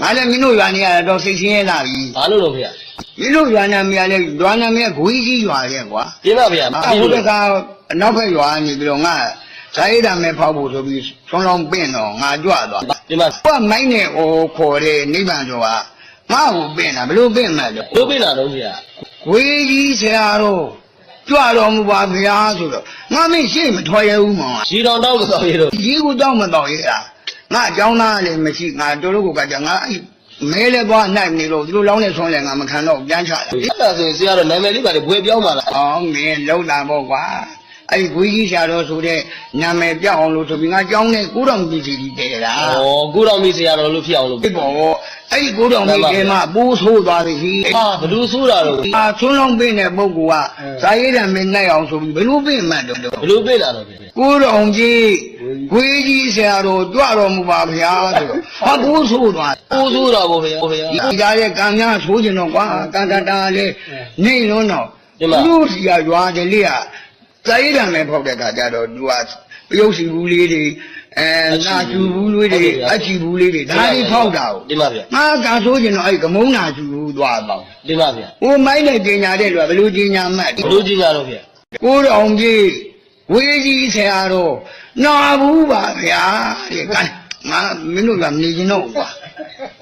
ငါလည်းမင်းတို့ရွာနေရတော့စိတ်ချင်းရလာပြီဘာလို့လို့ဖေမင်းတို့ရွာနာမည်လည်းရွာနာမည်ဂွေးကြီးရွာရဲ့ကွာပြင်းပါဗျာဟိုတကအနောက်ဘက်ရွာနေပြီးတော့ငါဇာယိတာမဲဖောက်ဖို့ဆိုပြီးဆွမ်းလောင်းပင့်တော့ငါကြွသွားဒီမှာကမိုင်းနဲ့ဟိုခေါ်တဲ့နိဗ္ဗာန်ဆိုတာငါ့ကိုပင့်တာဘလို့ပင့်မှလဲဘလို့ပင့်တာတော့ဗျာဂွေးကြီးဆရာတို့ကြွတော်မူပါဗျာဆိုတော့ငါမင်းရှေ့မထွက်ရဘူးမောင်ရီတော်တောက်မတော်ရတော့ရီကိုတောက်မတော်ရတာငါအကြောင်းသားလည်းမရှိငါတို့ကကြငါအဲ့မဲလဲသွားနိုင်နေလို့သူတို့လောင်းနေဆွမ်းလဲငါမခံတော့ပြန်ချတာအဲ့ဒါဆိုရင်ဆရာတော်နာမည်လေးပါလေဘွေပြောင်းပါလားအော်မင်းလုံးတာပေါ့ကွာအဲ့ဒီဂွေးကြီးဆရာတော်ဆိုတဲ့နာမည်ပြောင်းအောင်လို့ဆိုပြီးငါကြောင်းနဲ့ကိုတော်မီစီတဲတာဩကိုတော်မီဆရာတော်လို့ဖြစ်အောင်လို့ဖြစ်ပေါ့အဲ့ဒီကိုတော်မီတဲမှာပိုးဆိုးသွားပြီဟာဘလူဆိုးတာတော့ဆွမ်းလောင်းပင့်တဲ့ပုဂ္ဂိုလ်ကဇာယိတံမင်းနိုင်အောင်ဆိုပြီးဘလူပင့်မှတ်တော့ဘလူပင့်လာတော့ကိုတော်ကြီးဂွေးကြီးဆရာတော်ကြွတော်မူပါဗျာဆိုတော့ဟာပိုးဆိုးသွားပိုးဆိုးတာပေါ့ဗျာဒီကြားရဲ့ကံများဆိုးကျင်တော့ကွာကံတာလေးနေလုံးတော့လူစီကရွာတယ်လေးကဇာယိတံမဲဖောက်တဲ့ခါကျတော့သူကပယုတ်စီဘူးလေးတွေနာကျူဘူးလေးတွေအချီဘူးလေးတွေဒါလေးဖောက်တာကိုဒီမှာဗျာငါကံဆိုးကျင်တော့အဲ့ကမုန်းနာကျူဘူးသွားတော့ဒီမှာဗျာဟိုမိုင်းနဲ့ပညာတဲ့လူကဘယ်လိုပညာမှတ်ဘယ်လိုပညာတော့ဗျာကိုတော်ကြီးဝေးကြီးဆရာတော်နာဘူးပါဗျာတဲ့ကဲငါမင်းတို့ကမနေချင်တော့ဘူးကွာ